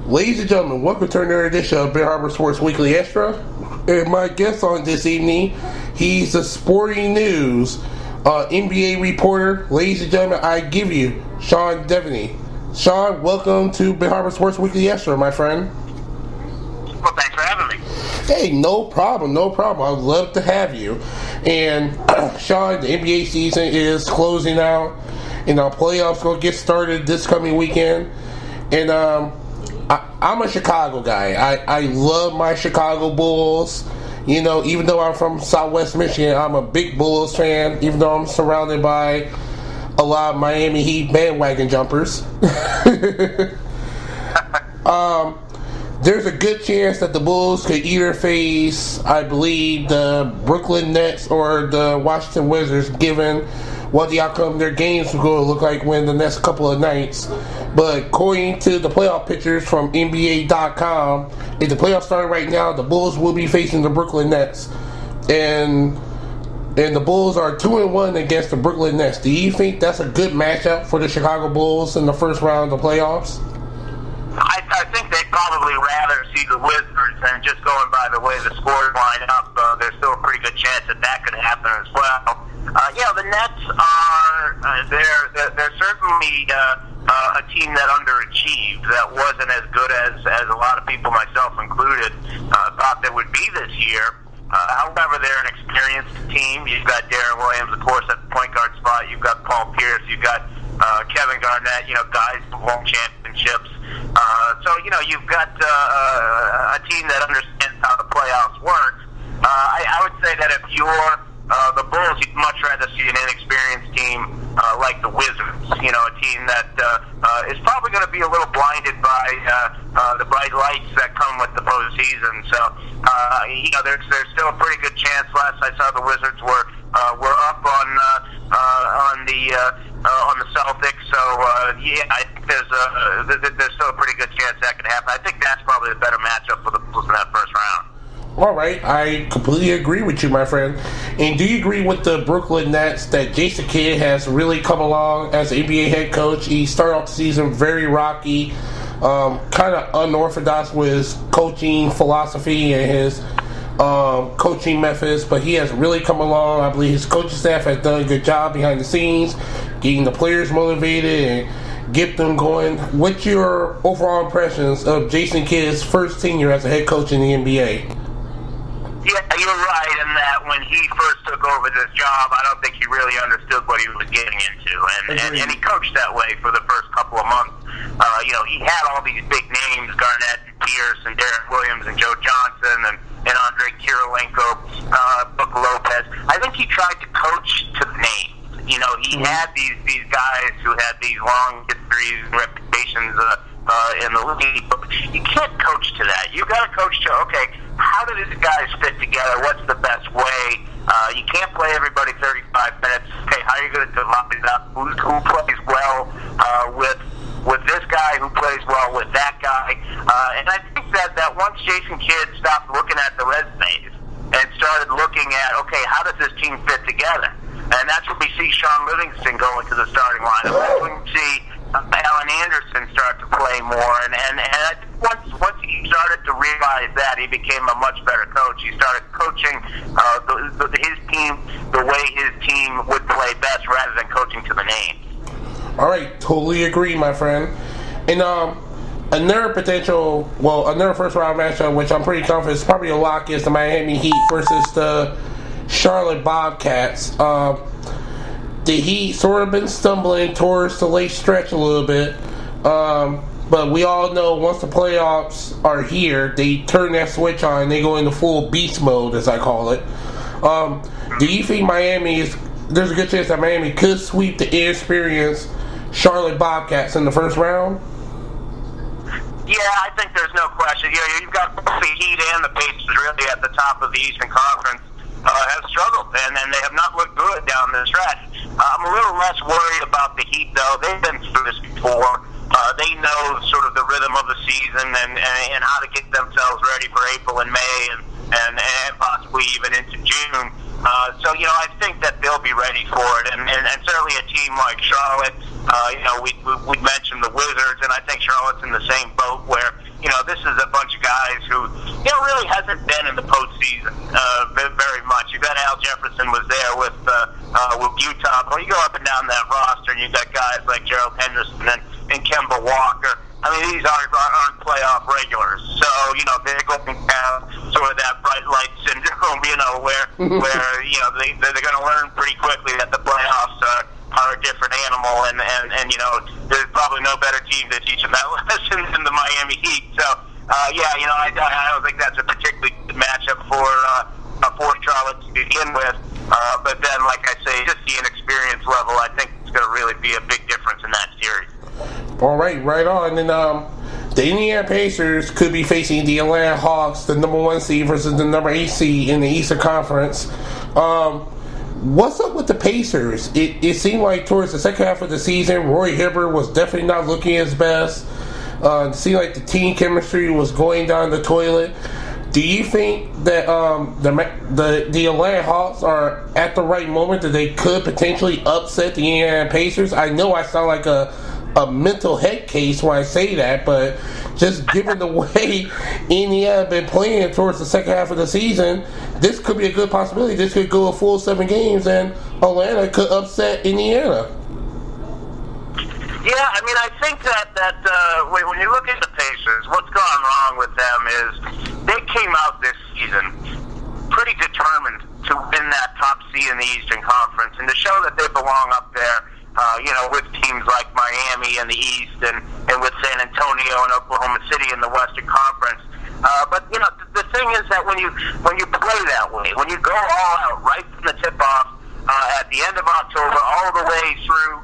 Ladies and gentlemen, welcome to another edition of BHSports Sports Weekly Extra. And my guest on this evening, he's the Sporting News NBA reporter. Ladies and gentlemen, I give you Sean Deveney. Sean, welcome to BHSports Sports Weekly Extra, my friend. Well, thanks for having me. Hey, no problem. I'd love to have you. And Sean, the NBA season is closing out, and our playoffs going to get started this coming weekend. And I'm a Chicago guy. I love my Chicago Bulls. You know, even though I'm from Southwest Michigan, I'm a big Bulls fan, even though I'm surrounded by a lot of Miami Heat bandwagon jumpers. There's a good chance that the Bulls could either face, I believe, the Brooklyn Nets or the Washington Wizards, given what the outcome of their games will going to look like when the next couple of nights. But according to the playoff pictures from NBA.com, if the playoffs start right now, the Bulls will be facing the Brooklyn Nets. And the Bulls are 2-1 against the Brooklyn Nets. Do you think that's a good matchup for the Chicago Bulls in the first round of the playoffs? I think they'd probably rather see the Wizards, and just going by the way the scores line up, there's still a pretty good chance that could happen as well. The Nets are they're certainly a team that underachieved. That wasn't as good as a lot of people, myself included, thought they would be this year. However, they're an experienced team. You've got Darren Williams, of course, at the point guard spot. You've got Paul Pierce. You've got Kevin Garnett. Guys who won championships. You've got a team that understands how the playoffs work. I would say that if you're the Bulls, you'd much rather see an inexperienced team like the Wizards. A team that is probably going to be a little blinded by the bright lights that come with the postseason. So, there's still a pretty good chance. Last I saw, the Wizards were up on the Celtics. So, I think there's still a pretty good chance that could happen. I think that's probably a better matchup for the Bulls in that first round. All right, I completely agree with you, my friend. And do you agree with the Brooklyn Nets that Jason Kidd has really come along as an NBA head coach? He started off the season very rocky, kind of unorthodox with his coaching philosophy and his coaching methods, but he has really come along. I believe his coaching staff has done a good job behind the scenes, getting the players motivated and get them going. What's your overall impressions of Jason Kidd's first tenure as a head coach in the NBA? Yeah, you're right in that when he first took over this job, I don't think he really understood what he was getting into. And he coached that way for the first couple of months. He had all these big names, Garnett and Pierce and Darren Williams and Joe Johnson and Andre Kirilenko, Brook Lopez. I think he tried to coach to the names. He had these guys who had these long histories and reputations in the league, but you can't coach to that. You got to coach to, okay, how do these guys fit together? What's the best way? You can't play everybody 35 minutes. Okay, how are you going to divide it up? Who plays well with this guy? Who plays well with that guy? And I think that once Jason Kidd stopped looking at the resumes and started looking at, okay, how does this team fit together? And that's when we see Sean Livingston go into the starting lineup. That's when we see Alan Anderson start to play more. And I think once he started to realize that, he became a much better coach. He started coaching his team the way his team would play best rather than coaching to the names. All right, totally agree, my friend. And another first round matchup, which I'm pretty confident is probably a lock, is the Miami Heat versus the Charlotte Bobcats. The Heat sort of been stumbling towards the late stretch a little bit, but we all know once the playoffs are here, they turn that switch on and they go into full beast mode, as I call it. Do you think there's a good chance that Miami could sweep the inexperienced Charlotte Bobcats in the first round? Yeah, I think there's no question. You've got both the Heat and the Pacers really at the top of the Eastern Conference. Have struggled, and they have not looked good down the stretch. I'm a little less worried about the Heat, though. They've been through this before. They know sort of the rhythm of the season and how to get themselves ready for April and May and possibly even into June. I think that they'll be ready for it, and certainly a team like Charlotte. We mentioned the Wizards, and I think Charlotte's in the same boat where this is a bunch of guys who, really hasn't been in the postseason very much. You've got Al Jefferson was there with Utah. Well, you go up and down that roster, and you've got guys like Gerald Henderson and Kemba Walker. I mean, these aren't playoff regulars. So, they're going to have sort of that bright light syndrome, where they're going to learn pretty quickly that the playoffs are a different animal, and there's probably no better team to teach them that lesson than the Miami Heat. So, I don't think that's a particularly good matchup for Charlotte to begin with. But then, like I say, just the inexperience level, I think it's going to really be a big difference in that series. All right, right on. And the Indiana Pacers could be facing the Atlanta Hawks, the number 1 seed versus the number 8 seed in the Eastern Conference. What's up with the Pacers? It seemed like towards the second half of the season, Roy Hibbert was definitely not looking his best. It seemed like the team chemistry was going down the toilet. Do you think that the Atlanta Hawks are at the right moment that they could potentially upset the Indiana Pacers? I know I sound like a mental head case when I say that, but just given the way Indiana been playing towards the second half of the season, this could be a good possibility. This could go a full 7 games, and Atlanta could upset Indiana. Yeah, I mean, I think that when you look at the Pacers, what's gone wrong with them is they came out this season pretty determined to win that top seed in the Eastern Conference and to show that they belong up there, with teams like Miami in the East and with San Antonio and Oklahoma City in the Western Conference. But the thing is that when you play that way, when you go all out right from the tip-off at the end of October all the way through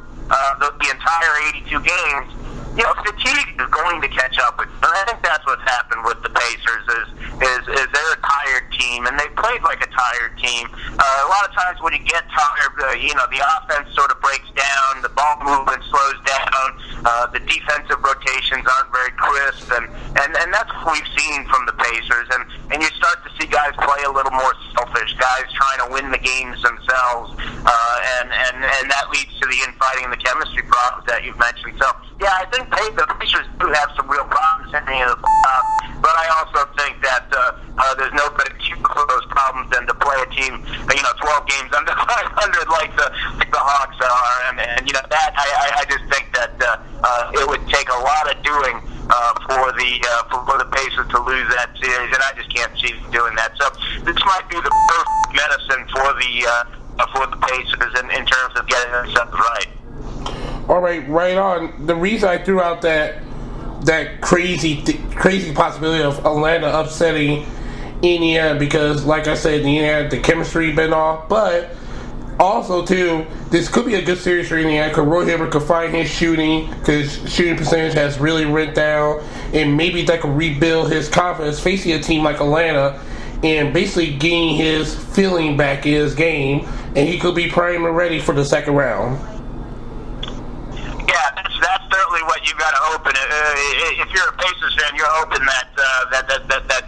the entire 82 games, fatigue is going to catch up with you. And I think that's what's happened with the Pacers is they're a tired team, and they played like a tired team. A lot of times when you get tired, the offense sort of breaks down, the ball movement slows down, the defensive rotations aren't very crisp, and that's what we've seen from the Pacers. And you start to see guys play a little more selfish, guys trying to win the games themselves, and that leads to the infighting and the chemistry problems that you've mentioned. So, yeah, I think the Pacers do have some real problems heading into the playoffs, but I also think that there's no better cure for those problems than to play a team, 12 games under 500 like the Hawks are, and that I just think that it would take a lot of doing for the Pacers to lose that series, and I just can't see them doing that. So this might be the perfect medicine for the Pacers in terms of getting themselves right. All right, right on. The reason I threw out that crazy possibility of Atlanta upsetting Indiana because, like I said, the chemistry been off, but also too, this could be a good series for Indiana because Roy Hibbert could find his shooting because shooting percentage has really went down, and maybe that could rebuild his confidence facing a team like Atlanta and basically getting his feeling back in his game, and he could be primed and ready for the second round. Yeah, that's certainly what you got to hope. If you're a Pacers fan, you're hoping that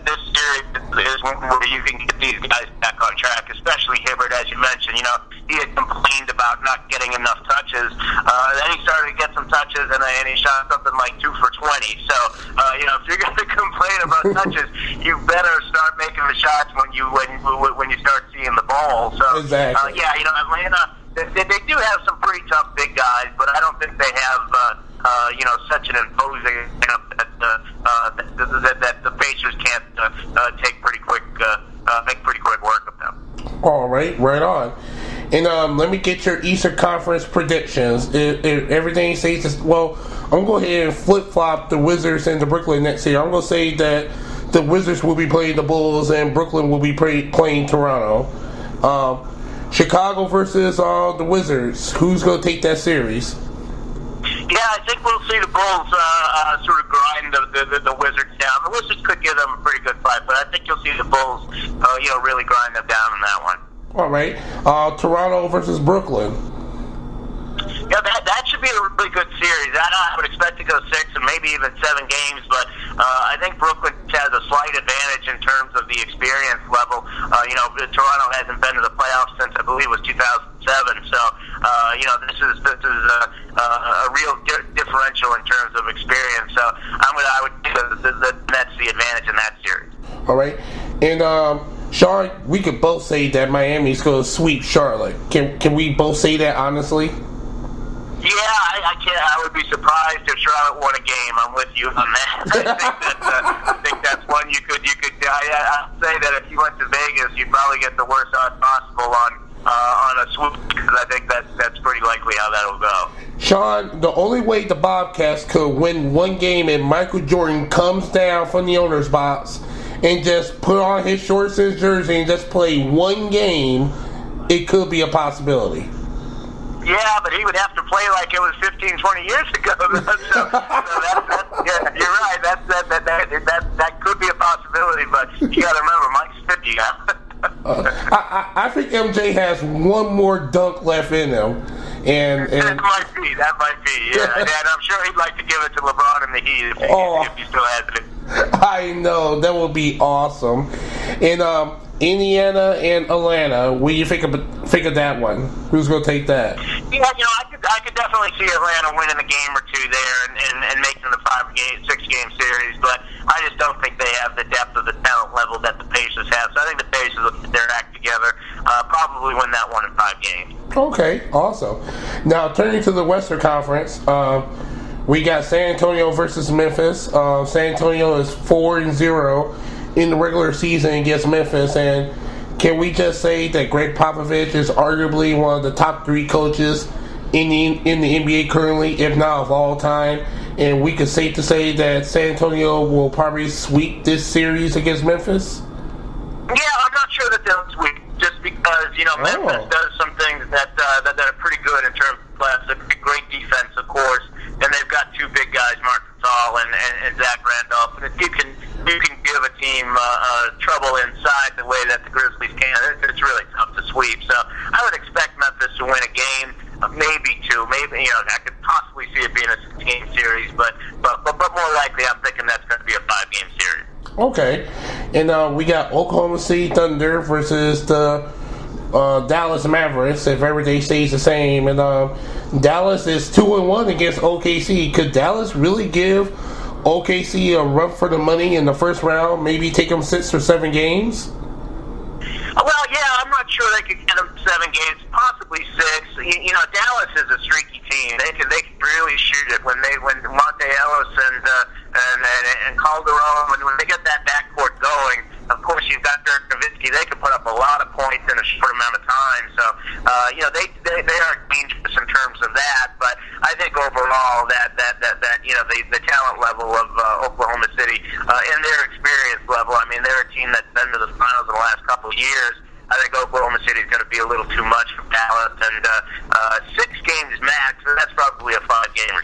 this series is one where you can get these guys back on track, especially Hibbert, as you mentioned. He had complained about not getting enough touches. Then he started to get some touches, and he shot something like 2 for 20. So, if you're going to complain about touches, you better start making the shots when you start seeing the ball. So, exactly. Atlanta. They do have some pretty tough big guys, but I don't think they have, such an imposing that the Pacers can't make pretty quick work of them. All right, right on. And let me get your Eastern Conference predictions. If everything stays this, well, I'm going to go ahead and flip-flop the Wizards and the Brooklyn Nets here. I'm going to say that the Wizards will be playing the Bulls and Brooklyn will be playing Toronto. Chicago versus the Wizards. Who's going to take that series? Yeah, I think we'll see the Bulls sort of grind the Wizards down. The Wizards could give them a pretty good fight, but I think you'll see the Bulls, really grind them down in that one. All right. Toronto versus Brooklyn. Yeah, that should be a really good series. I would expect to go 6 and maybe even 7 games, but I think Brooklyn has a slight advantage in terms of the experience level. Toronto hasn't been to the playoffs since I believe it was 2007, so this is a real differential in terms of experience. So I would think that Sean, we could both say that Miami's going to sweep Charlotte. Can we both say that honestly? Yeah, I can't. I would be surprised if Charlotte won a game. I'm with you on that. I think that's one you could. I'd say that if you went to Vegas, you'd probably get the worst odds possible on a swoop, because I think that's pretty likely how that'll go. Sean, the only way the Bobcats could win one game if Michael Jordan comes down from the owner's box and just put on his shorts and jersey and just play one game, it could be a possibility. Yeah, but he would have to play like it was 15, 20 years ago. Yeah, you're right. That could be a possibility, but you got to remember, Mike's 50 now. I think MJ has one more dunk left in him. And that might be, yeah. And I'm sure he'd like to give it to LeBron in the Heat if he still has it. I know, that would be awesome. And Indiana and Atlanta, what do you think of that one? Who's going to take that? Yeah, I could definitely see Atlanta winning a game or two there and making the 6-game series, but I just don't think they have the depth of the talent level that the Pacers have. So I think the Pacers will get their act together, probably win that one in 5 games. Okay, awesome. Now, turning to the Western Conference, we got San Antonio versus Memphis. San Antonio is 4-0 in the regular season against Memphis, and can we just say that Greg Popovich is arguably one of the top 3 coaches in the NBA currently, if not of all time, and we could safe to say that San Antonio will probably sweep this series against Memphis? Yeah, I'm not sure that they'll sweep, just because Memphis does some things that are pretty good in terms of class. A great defense, of course, and they've got 2 big guys, Mark Gasol and Zach Randolph. And if you can give a team trouble inside the way that the Grizzlies can, it's really tough to sweep. So I would expect Memphis to win a game, maybe 2. Maybe I could possibly see it being a 6-game series, but more likely I'm thinking that's going to be a 5-game series. Okay, and we got Oklahoma City Thunder versus the Dallas Mavericks, if everything stays the same. And Dallas is 2-1 against OKC. Could Dallas really give OKC a run for the money in the first round? Maybe take them 6 or 7 games? Well, yeah, I'm not sure they could get them 7 games, possibly 6. Dallas is a streaky team. They can really shoot it when Monte Ellis and Calderon, when they get that backcourt going. Of course, you've got Dirk Nowitzki. They can put up a lot of points in a short amount of time. So, they are dangerous in terms of that. But I think overall that the talent level of Oklahoma City and their experience level. I mean, they're a team that's been to the finals in the last couple of years. I think Oklahoma City is going to be a little too much for Dallas, and 6 games max. So that's probably a 5-game or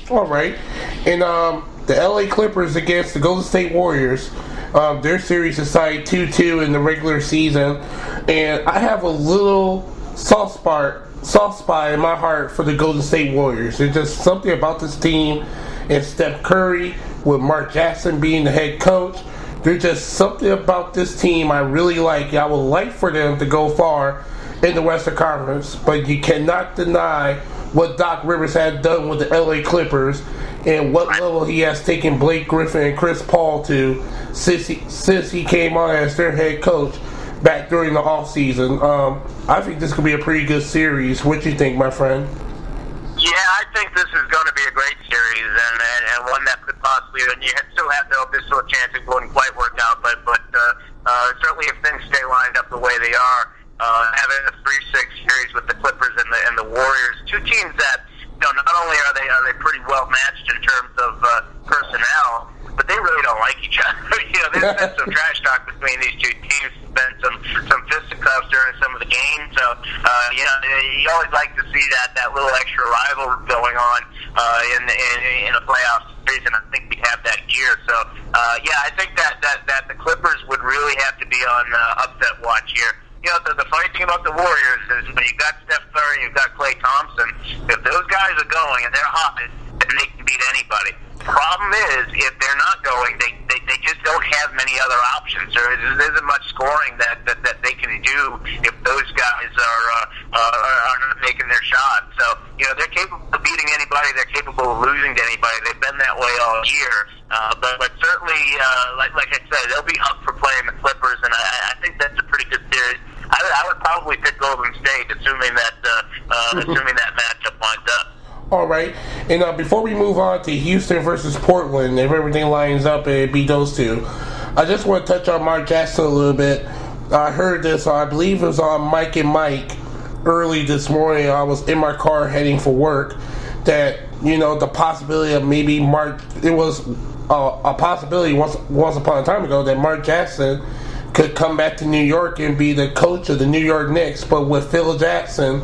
2. All right, and the LA Clippers against the Golden State Warriors. Their series is tied 2-2 in the regular season, and I have a little soft spot in my heart for the Golden State Warriors. There's just something about this team, and Steph Curry with Mark Jackson being the head coach. There's just something about this team I really like. I would like for them to go far in the Western Conference, but you cannot deny what Doc Rivers had done with the LA Clippers and what level he has taken Blake Griffin and Chris Paul to since he came on as their head coach back during the offseason. I think this could be a pretty good series. What do you think, my friend? Yeah, I think this is going to be a great series and one that could possibly, and you still have this sort of chance it wouldn't quite work out, but certainly if things stay lined up the way they are, having a 3-6 series with the Clippers and the Warriors, 2 teams that not only are they pretty well matched in terms of personnel, but they really don't like each other. There's been some trash talk between these 2 teams. There's been some fisticuffs during some of the games. So you always like to see that little extra rivalry going on in a playoff series, and I think we have that here. So I think that the Clippers would really have to be on upset watch here. The funny thing about the Warriors is when you've got Steph Curry, you've got Klay Thompson, if those guys are going and they're hot, then they can beat anybody. Problem is, if they're not going, they just don't have many other options. There isn't much scoring that they can do if those guys are not making their shot. So, they're capable of beating anybody. They're capable of losing to anybody. They've been that way all year. But certainly, like I said, they'll be up for playing the Clippers, and I think that's a pretty good series. I would probably pick Golden State, assuming that matchup winds up. All right, and before we move on to Houston versus Portland, if everything lines up and it be those two, I just want to touch on Mark Jackson a little bit. I heard this, I believe it was on Mike and Mike early this morning. I was in my car heading for work, that, the possibility of maybe it was a possibility once upon a time ago that Mark Jackson could come back to New York and be the coach of the New York Knicks, but with Phil Jackson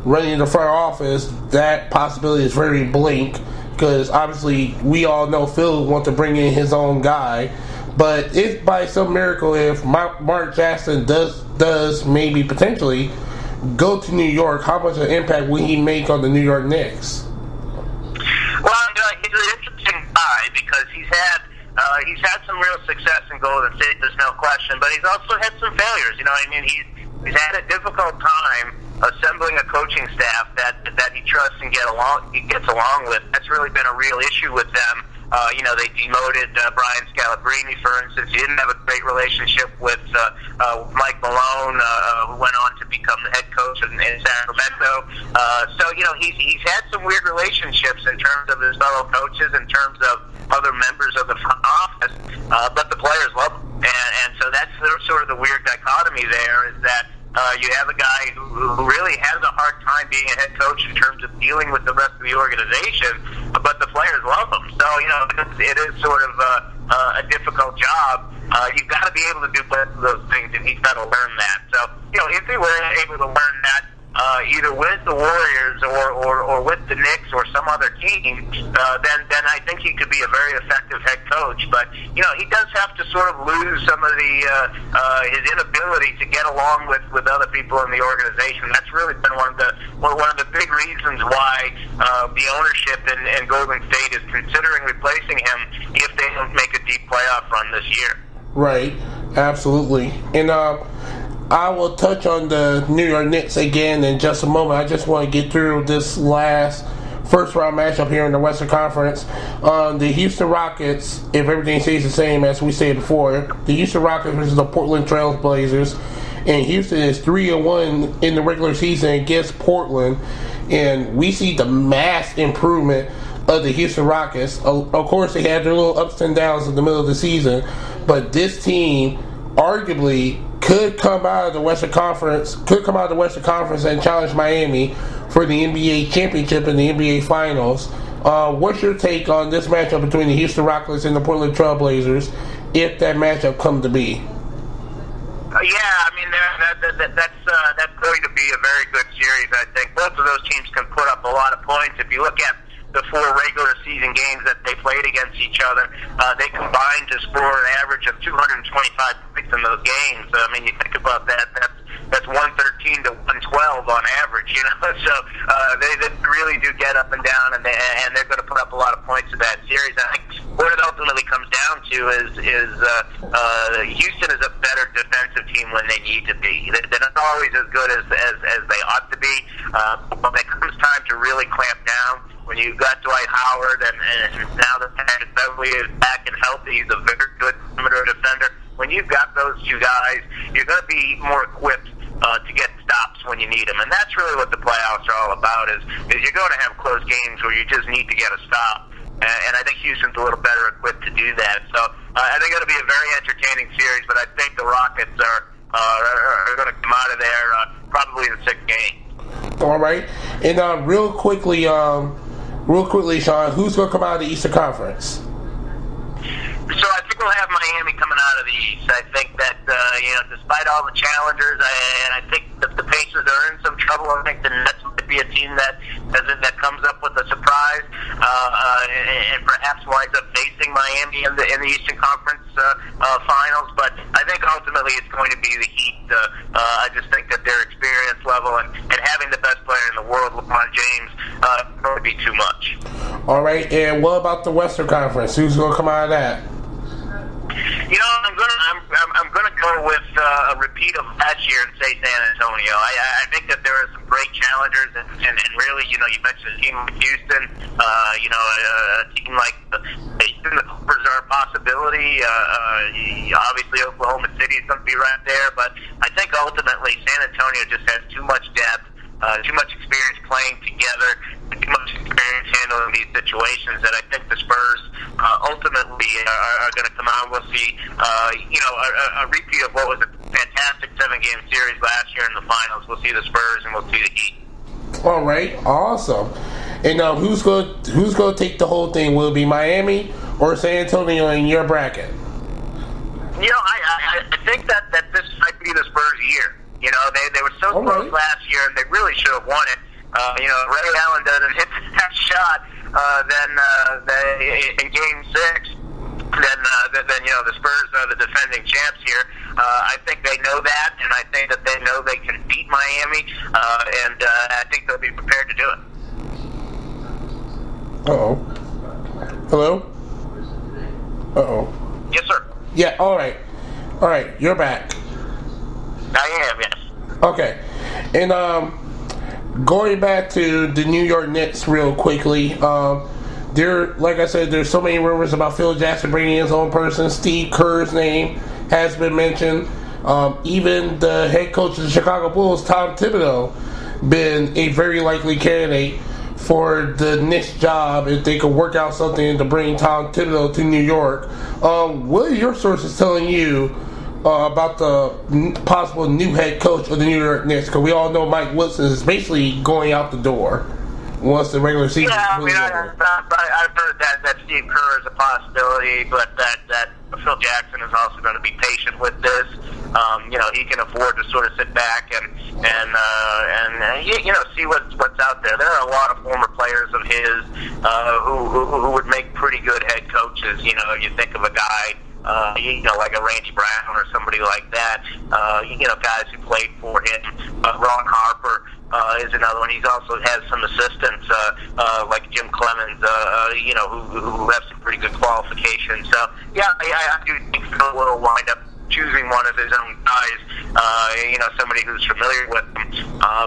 running the front office, that possibility is very blink, because obviously we all know Phil wants to bring in his own guy. But if by some miracle, if Mark Jackson does maybe potentially go to New York, how much of an impact will he make on the New York Knicks? Well, he's an interesting guy because he's had some real success in Golden State, there's no question, but he's also had some failures. He's had a difficult time assembling a coaching staff that he trusts and gets along with. That's really been a real issue with them. They demoted Brian Scalabrine, for instance. He didn't have a great relationship with Mike Malone, who went on to become the head coach in Sacramento. He's had some weird relationships in terms of his fellow coaches, in terms of other members of the front office, but the players love him. And so that's sort of the weird dichotomy there, is that you have a guy who really has a hard time being a head coach in terms of dealing with the rest of the organization, but the players love him. So, it is sort of a difficult job. You've got to be able to do both of those things, and he's got to learn that. So, if he were able to learn that, either with the Warriors or with the Knicks or some other team, then I think he could be a very effective head coach. But he does have to sort of lose some of his inability to get along with other people in the organization. That's really been one of the big reasons why the ownership in Golden State is considering replacing him if they don't make a deep playoff run this year. Right, absolutely, and I will touch on the New York Knicks again in just a moment. I just want to get through this last first-round matchup here in the Western Conference. The Houston Rockets, if everything stays the same as we said before, the Houston Rockets versus the Portland Trail Blazers, and Houston is 3-1 in the regular season against Portland, and we see the mass improvement of the Houston Rockets. Of course, they had their little ups and downs in the middle of the season, but this team arguably could come out of the Western Conference and challenge Miami for the NBA championship and the NBA Finals. What's your take on this matchup between the Houston Rockets and the Portland Trail Blazers, if that matchup come to be? That's going to be a very good series. I think both of those teams can put up a lot of points. If you look at the 4 regular season games that they played against each other, they combined to score an average of 225 points in those games. You think about that, that's 113 to 112 on average, So they really do get up and down, and they're going to put up a lot of points in that series. I think what it ultimately comes down to is Houston is a better defensive team when they need to be. They're not always as good as they ought to be. When it comes time to really clamp down, when you've got Dwight Howard and now that Patrick Beverly is back and healthy, he's a very good perimeter defender. When you've got those two guys, you're going to be more equipped to get stops when you need them. And that's really what the playoffs are all about, is you're going to have close games where you just need to get a stop. And I think Houston's a little better equipped to do that. So I think it'll be a very entertaining series, but I think the Rockets are going to come out of there probably in the 6th game. All right. And real quickly, Sean, who's going to come out of the Eastern Conference? So I think we'll have Miami coming out of the East. I think that, despite all the challengers, I think that the Pacers are in some trouble. I think the Nets might be a team that comes up with a surprise and perhaps winds up facing Miami in the Eastern Conference finals. But I think ultimately it's going to be the Heat. I just think that their experience level and having the best player in the world, LeBron James, is going to be too much. All right, and what about the Western Conference? Who's going to come out of that? I'm gonna go with a repeat of last last year and say San Antonio. I think that there are some great challengers, and really, you mentioned a team like Houston, a team like the Clippers are a possibility. Obviously, Oklahoma City is going to be right there, but I think ultimately San Antonio just has too much depth, too much experience playing together, too much experience handling these situations that I think the Spurs ultimately are going to come out. We'll see, a repeat of what was a fantastic 7-game series last year in the finals. We'll see the Spurs and we'll see the Heat. All right, awesome. And who's going to take the whole thing? Will it be Miami or San Antonio in your bracket? I think that this might be the Spurs' year. They were so close last year, and they really should have won it. Ray Allen doesn't hit that shot in Game 6. Then the Spurs are the defending champs here. I think they know that, and I think that they know they can beat Miami, and I think they'll be prepared to do it. Uh-oh. Hello? Uh-oh. Yes, sir. Yeah, all right. All right, you're back. I am, yes. Okay. And going back to the New York Knicks real quickly, like I said, there's so many rumors about Phil Jackson bringing his own person. Steve Kerr's name has been mentioned. Even the head coach of the Chicago Bulls, Tom Thibodeau, been a very likely candidate for the Knicks job if they could work out something to bring Tom Thibodeau to New York. What are your sources telling you about the possible new head coach of the New York Knicks? Because we all know Mike Woodson is basically going out the door once the regular season is over. I've heard that Steve Kerr is a possibility, but that Phil Jackson is also going to be patient with this. He can afford to sort of sit back and see what's out there. There are a lot of former players of his who would make pretty good head coaches. You think of a guy like a Randy Brown or somebody like that. Guys who played for him. Ron Harper is another one. He's also has some assistants like Jim Clemens, who have some pretty good qualifications. So, I do think Phil will wind up choosing one of his own guys, somebody who's familiar with them.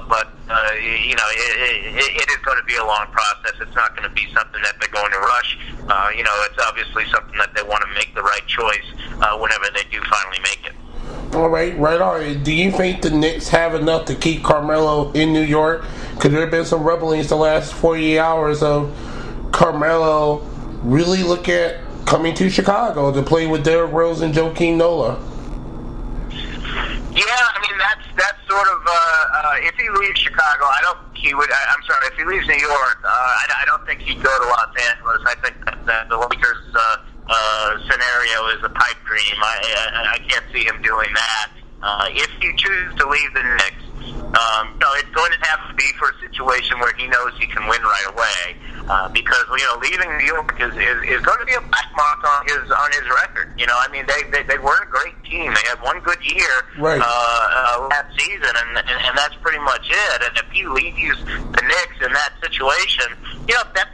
But it is going to be a long process. It's not going to be something that they're going to rush. It's obviously something that they want to make the right choice whenever they do finally make it. All right, right on. Do you think the Knicks have enough to keep Carmelo in New York? Because there have been some rumblings the last 48 hours of Carmelo really look at coming to Chicago to play with Derrick Rose and Joakim Noah. That's sort of if he leaves Chicago, I don't think he would. I'm sorry, if he leaves New York, I don't think he'd go to Los Angeles. I think that the Lakers scenario is a pipe dream. I can't see him doing that. If you choose to leave the Knicks, it's going to have to be for a situation where he knows he can win right away. Because leaving New York is going to be a black mark on his record. They were a great team. They had one good year last season, and that's pretty much it. And if he leaves the Knicks in that situation, that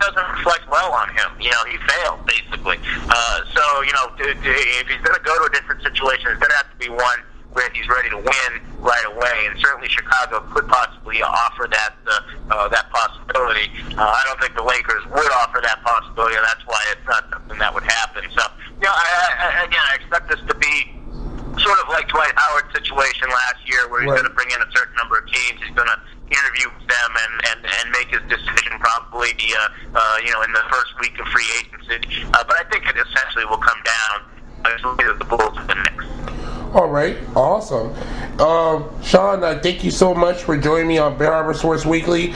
doesn't reflect well on him. He failed basically. If he's going to go to a different situation, it's going to have to be one where he's ready to win right away, and certainly Chicago could possibly offer that possibility. I don't think the Lakers would offer that possibility, and that's why it's not something that would happen. So, I expect this to be sort of like Dwight Howard's situation last year, where he's going to bring in a certain number of teams, he's going to interview them and make his decision probably in the first week of free agency. But I think it essentially will come down to the Bulls and the Knicks. All right, awesome. Sean, thank you so much for joining me on BHSports Weekly.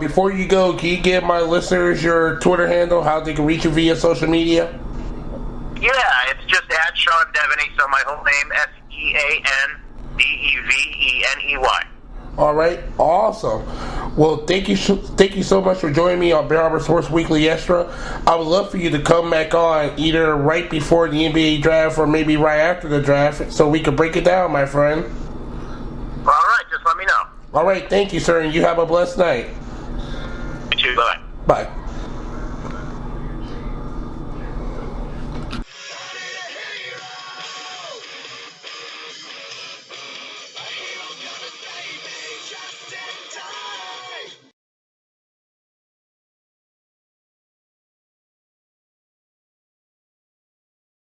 Before you go, can you give my listeners your Twitter handle, how they can reach you via social media? Yeah, it's just at Sean Deveney, so my whole name, SeanDeveney. All right, awesome. Well, thank you so much for joining me on BHSports Weekly Extra. I would love for you to come back on either right before the NBA draft or maybe right after the draft so we can break it down, my friend. All right, just let me know. All right, thank you, sir, and you have a blessed night. You too, bye. Bye.